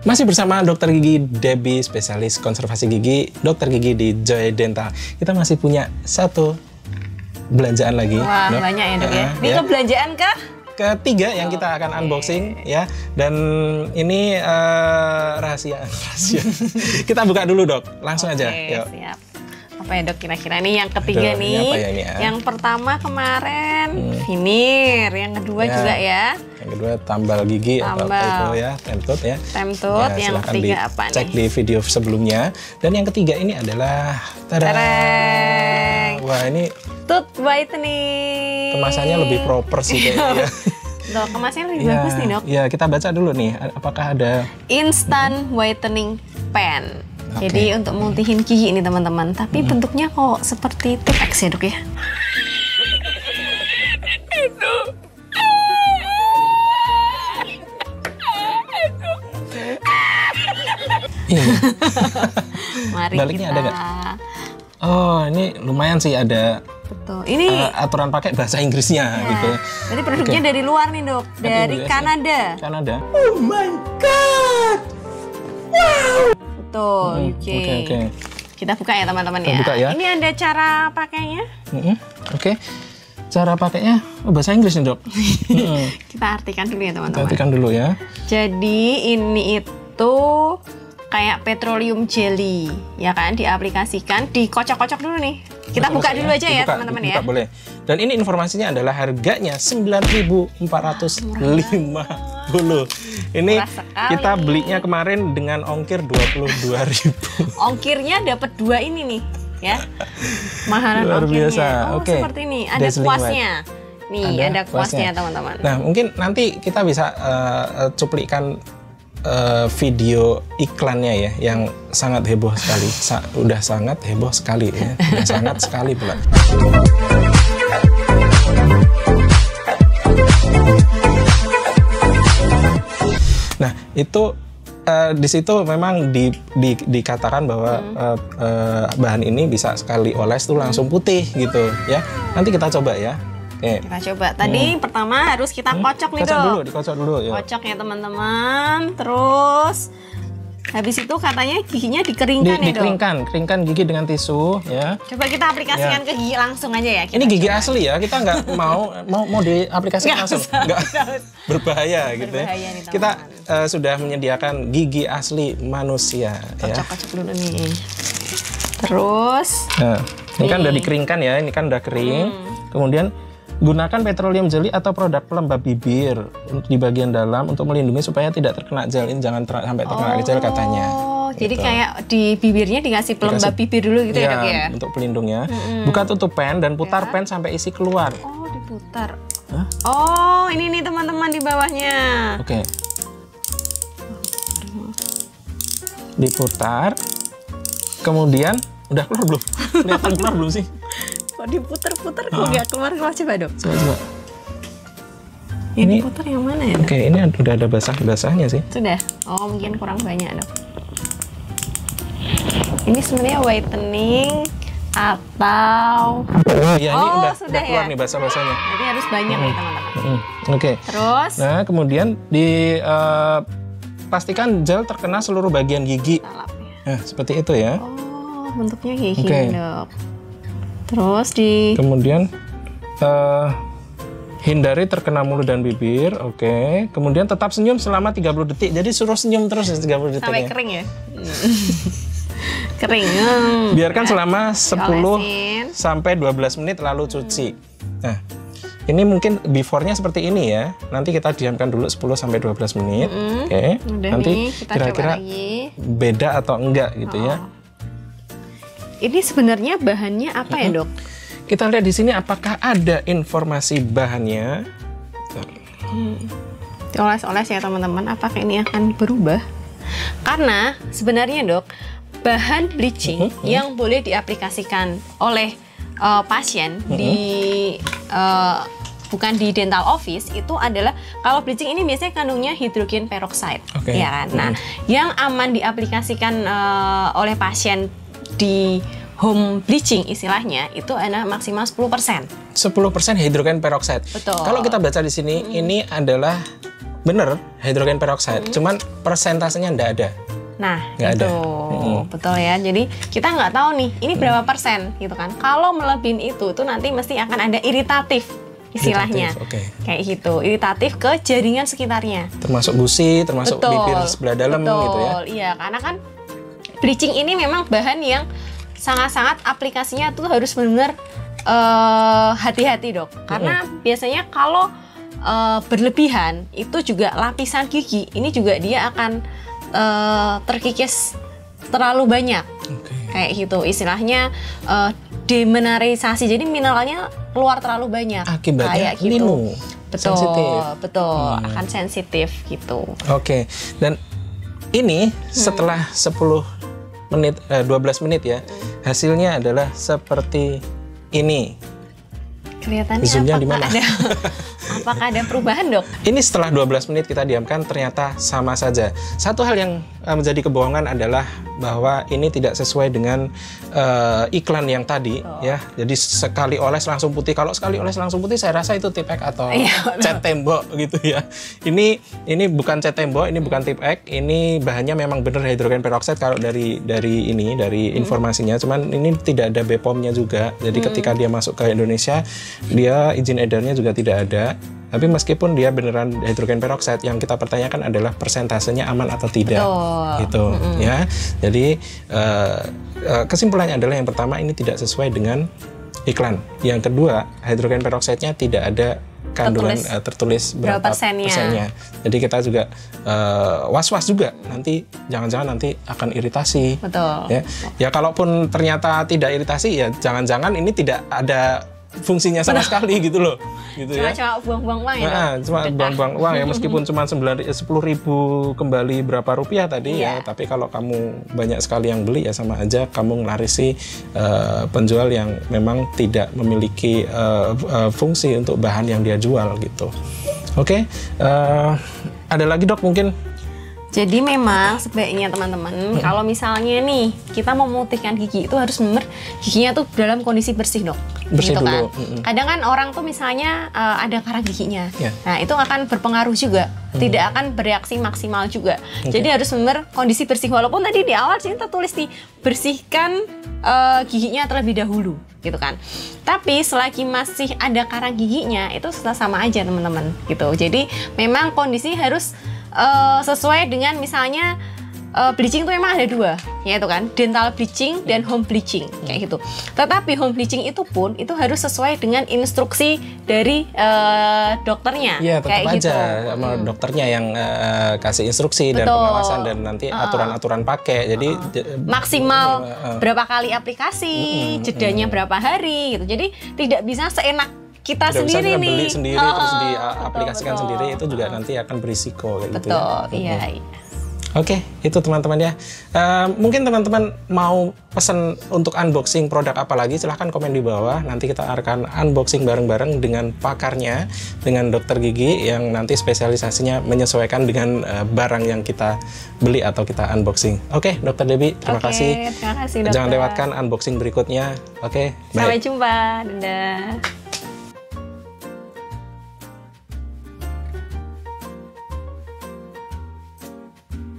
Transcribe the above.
Masih bersama Dokter Gigi Debbie, spesialis konservasi gigi, dokter gigi di Joy Dental. Kita masih punya satu belanjaan lagi. Wah, Dok. Banyak ya, Dok ya. Ini ya. Belanjaan kah? Ketiga yang kita akan unboxing ya. Dan ini rahasia. Kita buka dulu, Dok. Langsung aja. Yuk. Siap. Apa ya, Dok, kira-kira nih yang ketiga nih? Ini apa ya, ini ya? Yang pertama kemarin vinir, yang kedua juga ya. Yang kedua tambal gigi atau apa itu ya, temtut ya. Temtut, ya, yang ketiga apa nih? Cek di video sebelumnya. Dan yang ketiga ini adalah wah, ini tooth whitening. Kemasannya lebih proper sih kayaknya. Dok, kemasannya lebih bagus nih, Dok. Ya, kita baca dulu nih, apakah ada instant whitening pen. Jadi untuk multihin gigi ini teman-teman, tapi bentuknya kok seperti tip X ya, Dok ya. Mari baliknya kita... ada nggak? Oh, ini lumayan sih ada. Betul. Ini aturan pakai bahasa Inggrisnya gitu. Jadi produknya dari luar nih, Dok, dari Kanada. Kanada. Oh my god. Wow. Betul, UK. Oke. Kita buka ya teman-teman ya. Buka ya. Ini ada cara pakainya. Oke. Cara pakainya bahasa Inggris nih, Dok. Kita artikan dulu ya teman-teman. Kita artikan dulu ya. Jadi ini itu kayak petroleum jelly, ya kan? Diaplikasikan, dikocok-kocok dulu nih. Kita buka dulu aja ya teman-teman ya. Boleh. Dan ini informasinya adalah harganya 9.450. Ini kita belinya kemarin dengan ongkir 22.000. Ongkirnya dapat 2 ini nih, ya. Mahalan luar ongkirnya. Biasa. Seperti ini. Ada kuasnya. Nih, ada kuasnya teman-teman. Nah, mungkin nanti kita bisa cuplikan video iklannya ya, yang sangat heboh sekali. Udah sangat heboh sekali ya. Udah sangat sekali pula. Nah, itu di situ memang dikatakan bahwa bahan ini bisa sekali oles tuh langsung putih gitu ya. Nanti kita coba ya. Kita coba. Tadi pertama harus kita kocok nih, Dok. Dikocok dulu ya. Kocok ya teman-teman. Terus habis itu katanya giginya dikeringkan ya, Dok. Keringkan gigi dengan tisu ya. Coba kita aplikasikan ke gigi langsung aja ya. Ini gigi asli ya. Kita nggak mau diaplikasikan langsung. Nggak berbahaya gitu ya. Nih, kita sudah menyediakan gigi asli manusia. Kocok-kocok dulu nih. Terus nah, ini kan udah dikeringkan ya. Ini kan udah kering. Kemudian gunakan petroleum jelly atau produk pelembab bibir di bagian dalam untuk melindungi supaya tidak terkena gel. Ini jangan sampai terkena gel katanya. Jadi kayak di bibirnya dikasih pelembab bibir dulu gitu ya, Dok ya? Untuk pelindungnya. Buka tutup pen dan putar pen sampai isi keluar. Oh, diputar. Hah? Oh, ini nih teman-teman di bawahnya. Oke. Diputar. Kemudian udah keluar belum? Kelihatan keluar belum sih? Kok diputer-puter kok nggak keluar-keluar, coba, Dok? Coba. Ini putar yang mana ya, Dok? Oke, ini udah ada basahnya sih. Sudah? Oh, mungkin kurang banyak, Dok. Ini sebenarnya whitening atau... Ya, ini udah sudah keluar ya? Nih basah-basahnya. Jadi harus banyak nih, teman-teman. Oke. Terus? Nah, kemudian pastikan gel terkena seluruh bagian gigi. Nah, seperti itu ya. Oh, bentuknya kayak gini, Dok. Terus kemudian hindari terkena mulut dan bibir. Oke. Kemudian tetap senyum selama 30 detik. Jadi suruh senyum terus 30 detik. Sampai kering ya? Kering. Biarkan selama 10 sampai 12 menit lalu cuci. Nah, ini mungkin before-nya seperti ini ya. Nanti kita diamkan dulu 10 sampai 12 menit. Oke. Nanti kira-kira beda atau enggak gitu ya. Ini sebenarnya bahannya apa ya, Dok? Kita lihat di sini apakah ada informasi bahannya. Dioles-oles ya teman-teman. Apakah ini akan berubah? Karena sebenarnya, Dok, bahan bleaching yang boleh diaplikasikan oleh pasien bukan di dental office itu adalah kalau bleaching ini biasanya kandungnya hidrogen peroxide, ya kan? Nah, yang aman diaplikasikan oleh pasien di home bleaching istilahnya itu adalah maksimal 10%. 10% hidrogen peroxide. Betul. Kalau kita baca di sini ini adalah bener hidrogen peroksida, cuman persentasenya nggak ada. Nah, itu betul ya. Jadi kita nggak tahu nih, ini berapa persen gitu kan. Kalau melebihin itu nanti mesti akan ada iritatif istilahnya, kayak gitu, iritatif ke jaringan sekitarnya. Termasuk gusi, termasuk bibir sebelah dalam gitu ya. Iya, karena kan bleaching ini memang bahan yang sangat-sangat aplikasinya tuh harus benar-benar hati-hati dok. Karena biasanya kalau berlebihan itu juga lapisan gigi ini juga dia akan terkikis terlalu banyak, kayak gitu istilahnya demineralisasi. Jadi mineralnya keluar terlalu banyak. Akibatnya kayak gitu. Betul, sensitif. betul, akan sensitif gitu. Dan ini setelah 10 menit, 12 menit ya, hasilnya adalah seperti ini. Kelihatannya apakah ada perubahan dok? Ini setelah 12 menit kita diamkan ternyata sama saja. Satu hal yang menjadi kebohongan adalah bahwa ini tidak sesuai dengan iklan yang tadi ya. Jadi sekali oles langsung putih. Kalau sekali oles langsung putih saya rasa itu Tip X atau cat tembok gitu ya. Ini bukan cat tembok, ini bukan Tip X. Ini bahannya memang benar hidrogen peroksida kalau dari informasinya. Cuman ini tidak ada BPOM-nya juga. Jadi ketika dia masuk ke Indonesia, dia izin edarnya juga tidak ada. Tapi meskipun dia beneran hidrogen peroksida, yang kita pertanyakan adalah persentasenya aman atau tidak, gitu ya. Jadi kesimpulannya adalah yang pertama ini tidak sesuai dengan iklan. Yang kedua, hidrogen peroksidanya tidak ada kandungan tertulis berapa persennya. Jadi kita juga was-was juga nanti jangan-jangan nanti akan iritasi. Betul. Ya kalaupun ternyata tidak iritasi ya jangan-jangan ini tidak ada fungsinya sama sekali gitu loh, gitu cuma buang-buang uang ya. Cuma buang-buang uang ya, meskipun cuma 10.000 kembali berapa rupiah tadi ya, tapi kalau kamu banyak sekali yang beli ya sama aja kamu ngelarisi penjual yang memang tidak memiliki fungsi untuk bahan yang dia jual gitu. Ada lagi dok mungkin? Jadi memang sebaiknya teman-teman kalau misalnya nih kita mau memutihkan gigi itu harus giginya tuh dalam kondisi bersih dok. Bersih gitu dulu. Kan. Kadang kan orang tuh misalnya ada karang giginya, nah itu akan berpengaruh juga, tidak akan bereaksi maksimal juga. Jadi harus kondisi bersih, walaupun tadi di awal sih tertulis nih bersihkan giginya terlebih dahulu, gitu kan. Tapi selagi masih ada karang giginya itu sama aja teman-teman, gitu. Jadi memang kondisi harus sesuai dengan misalnya bleaching itu memang ada dua, yaitu kan dental bleaching dan home bleaching kayak gitu. Tetapi home bleaching itu pun itu harus sesuai dengan instruksi dari dokternya. Iya, tetap kayak aja gitu. Sama dokternya yang kasih instruksi dan pengawasan dan nanti aturan-aturan pakai. Jadi maksimal berapa kali aplikasi, jedanya berapa hari gitu. Jadi tidak bisa seenak kita sendiri nih beli sendiri terus diaplikasikan sendiri, itu juga nanti akan berisiko kayak gitu ya. Iya. Oke, itu teman-teman ya. Mungkin teman-teman mau pesan untuk unboxing produk apa lagi, silahkan komen di bawah. Nanti kita akan unboxing bareng-bareng dengan pakarnya, dengan dokter gigi yang nanti spesialisasinya menyesuaikan dengan barang yang kita beli atau kita unboxing. Oke, Dokter Debbie, terima kasih. Terima kasih dokter. Jangan lewatkan unboxing berikutnya. Oke, sampai jumpa. Dadah.